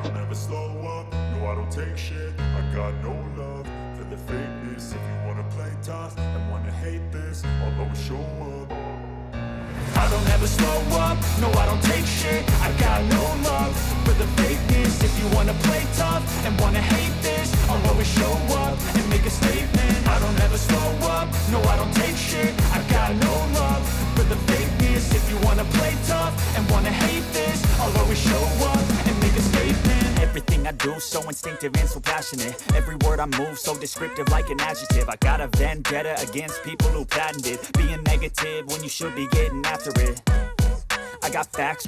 don't ever slow up, no I don't take shit. I got no love for the fakeness. If you wanna play tough and wanna hate this, I'll always show up. I don't ever slow up, no I don't take shit. I got no love for the fakeness. If you wanna play tough and wanna hate this, I'll always show up and make a statement. I don't ever slow up, no I don't take shit. I got no love for the fakeness. If you wanna play tough and wanna hate this, I'll always show up and make a statement. Everything I do so instinctive and so passionate. Every word I move so descriptive like an adjective. I got a vendetta against people who patented being negative when you should be getting after it. I got facts